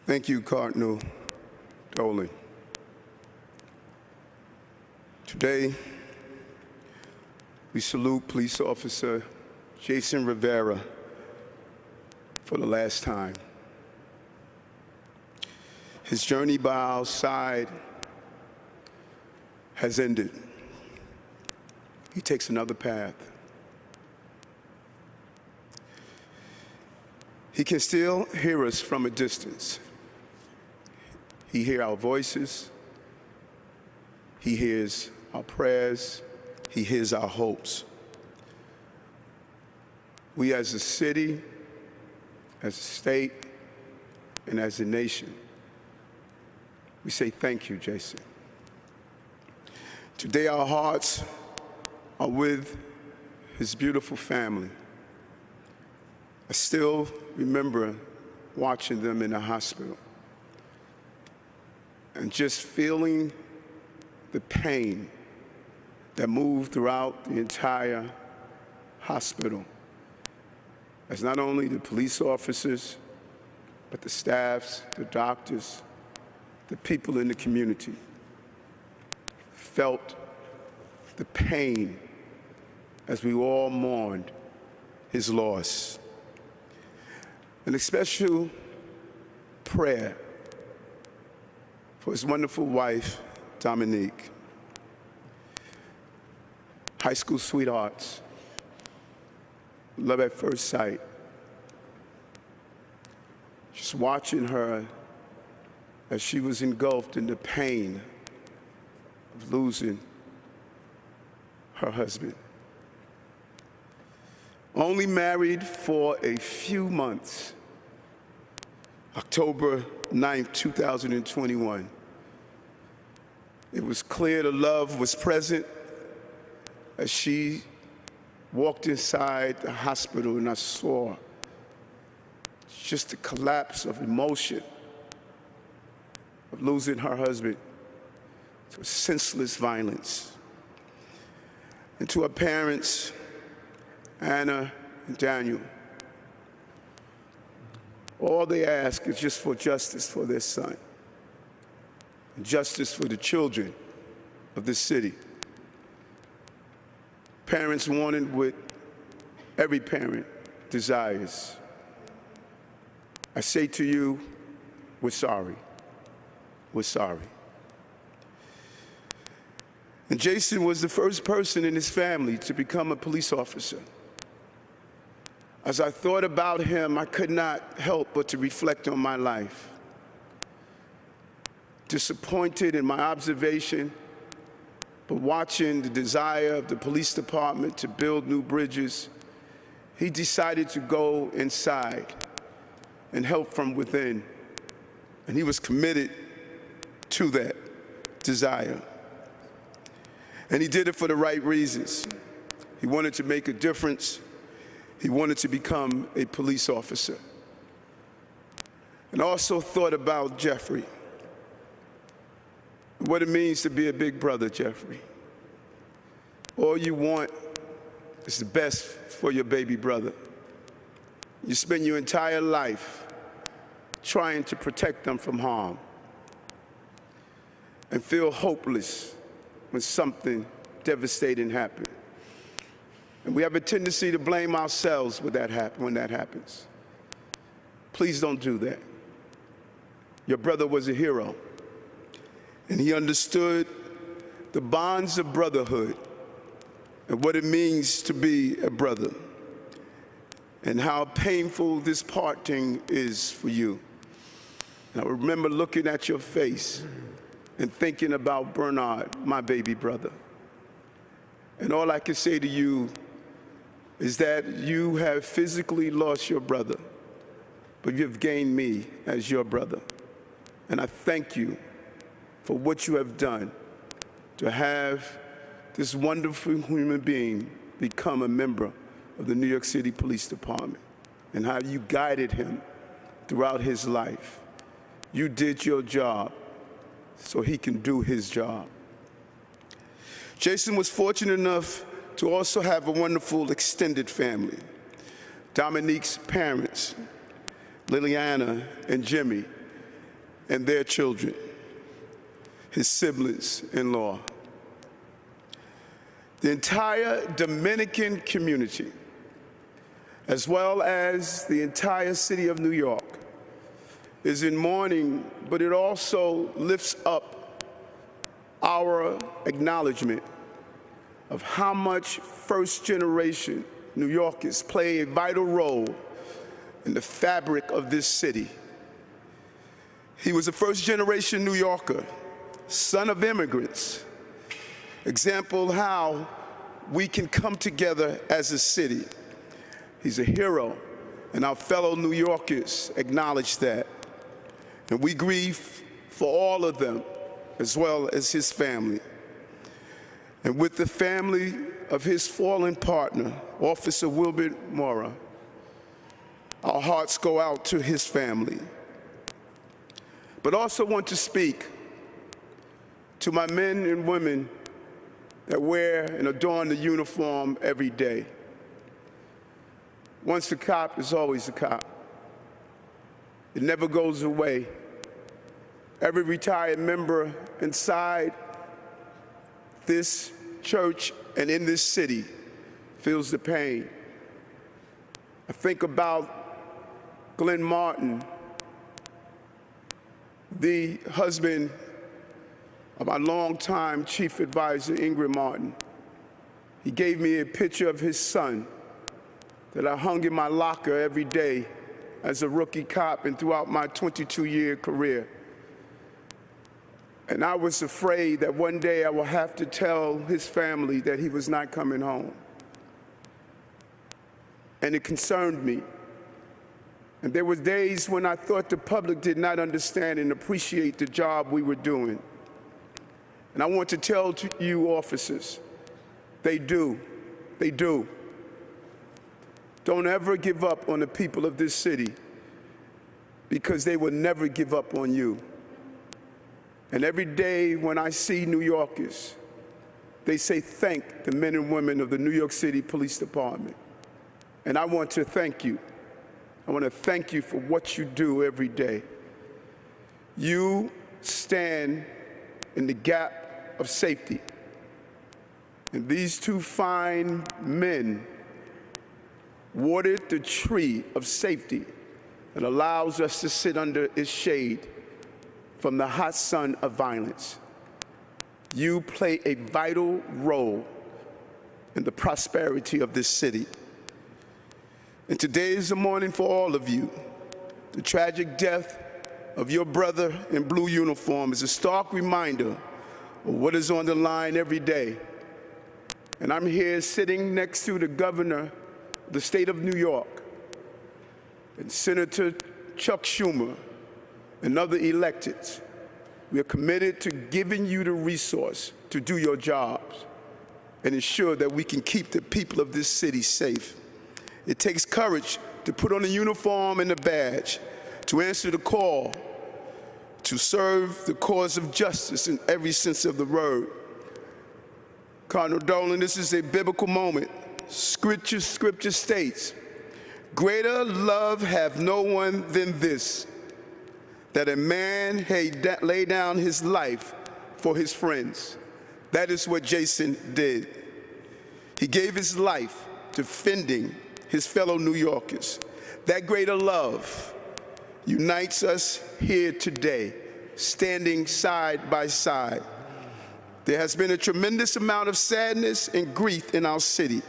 Thank you, Cardinal Dolan. Today, we salute Police Officer Jason Rivera for the last time. His journey by our side has ended. He takes another path. He can still hear us from a distance. He hears our voices. He hears our prayers. He hears our hopes. We as a city, as a state, and as a nation, we say thank you, Jason. Today our hearts are with his beautiful family. I still remember watching them in the hospital and just feeling the pain that moved throughout the entire hospital, as not only the police officers, but the staffs, the doctors, the people in the community felt the pain as we all mourned his loss. And a special prayer for his wonderful wife, Dominique. High school sweethearts, love at first sight. Just watching her as she was engulfed in the pain of losing her husband. Only married for a few months, October 9th, 2021. It was clear the love was present as she walked inside the hospital, and I saw just the collapse of emotion of losing her husband to senseless violence. And to her parents, Anna and Daniel, all they ask is just for justice for their son, and justice for the children of this city. Parents wanted what every parent desires. I say to you, we're sorry. We're sorry. And Jason was the first person in his family to become a police officer. As I thought about him, I could not help but to reflect on my life. Disappointed in my observation, but watching the desire of the police department to build new bridges, he decided to go inside and help from within. And he was committed to that desire. And he did it for the right reasons. He wanted to make a difference. He wanted to become a police officer. And also thought about Jeffrey, what it means to be a big brother, Jeffrey. All you want is the best for your baby brother. You spend your entire life trying to protect them from harm and feel hopeless when something devastating happens. And we have a tendency to blame ourselves when that happens. Please don't do that. Your brother was a hero, and he understood the bonds of brotherhood and what it means to be a brother, and how painful this parting is for you. And I remember looking at your face and thinking about Bernard, my baby brother. And all I can say to you is that you have physically lost your brother, but you've gained me as your brother. And I thank you for what you have done to have this wonderful human being become a member of the New York City Police Department, and how you guided him throughout his life. You did your job so he can do his job. Jason was fortunate enough to also have a wonderful extended family. Dominique's parents, Liliana and Jimmy, and their children, his siblings-in-law. The entire Dominican community, as well as the entire city of New York, is in mourning, but it also lifts up our acknowledgement of how much first-generation New Yorkers play a vital role in the fabric of this city. He was a first-generation New Yorker, son of immigrants, example how we can come together as a city. He's a hero, and our fellow New Yorkers acknowledge that. And we grieve for all of them, as well as his family. And with the family of his fallen partner, Officer Wilbert Mora, our hearts go out to his family. But also want to speak to my men and women that wear and adorn the uniform every day. Once a cop is always a cop. It never goes away. Every retired member inside this church and in this city feels the pain. I think about Glenn Martin, the husband of my longtime chief advisor, Ingrid Martin. He gave me a picture of his son that I hung in my locker every day as a rookie cop and throughout my 22-year career. And I was afraid that one day I would have to tell his family that he was not coming home. And it concerned me. And there were days when I thought the public did not understand and appreciate the job we were doing. And I want to tell you officers, they do. They do. Don't ever give up on the people of this city, because they will never give up on you. And every day when I see New Yorkers, they say thank the men and women of the New York City Police Department. And I want to thank you. I want to thank you for what you do every day. You stand in the gap of safety. And these two fine men watered the tree of safety that allows us to sit under its shade from the hot sun of violence. You play a vital role in the prosperity of this city. And today is the morning for all of you. The tragic death of your brother in blue uniform is a stark reminder of what is on the line every day. And I'm here sitting next to the governor of the state of New York and Senator Chuck Schumer and other electeds. We are committed to giving you the resource to do your jobs and ensure that we can keep the people of this city safe. It takes courage to put on the uniform and the badge, to answer the call, to serve the cause of justice in every sense of the word. Cardinal Dolan, this is a biblical moment. Scripture states, "Greater love have no one than this, that a man lay down his life for his friends." That is what Jason did. He gave his life defending his fellow New Yorkers. That greater love unites us here today, standing side by side. There has been a tremendous amount of sadness and grief in our city.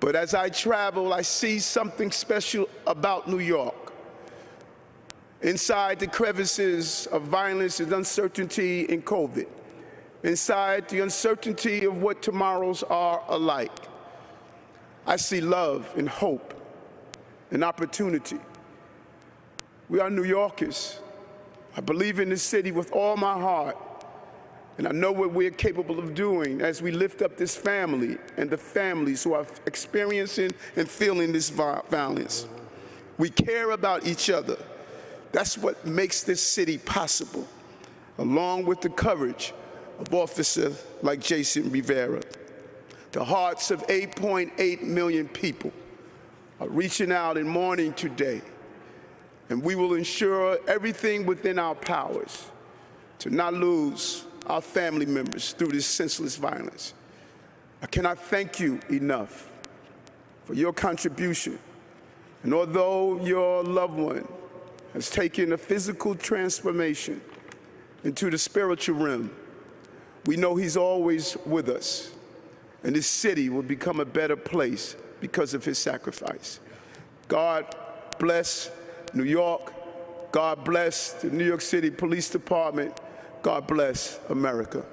But as I travel, I see something special about New York. Inside the crevices of violence and uncertainty in COVID, inside the uncertainty of what tomorrows are alike, I see love and hope and opportunity. We are New Yorkers. I believe in this city with all my heart, and I know what we're capable of doing as we lift up this family and the families who are experiencing and feeling this violence. We care about each other. That's what makes this city possible, along with the courage of officers like Jason Rivera. The hearts of 8.8 million people are reaching out in mourning today. and we will ensure everything within our powers to not lose our family members through this senseless violence. I cannot thank you enough for your contribution. And although your loved one has taken a physical transformation into the spiritual realm, we know he's always with us, and this city will become a better place because of his sacrifice. God bless New York. God bless the New York City Police Department. God bless America.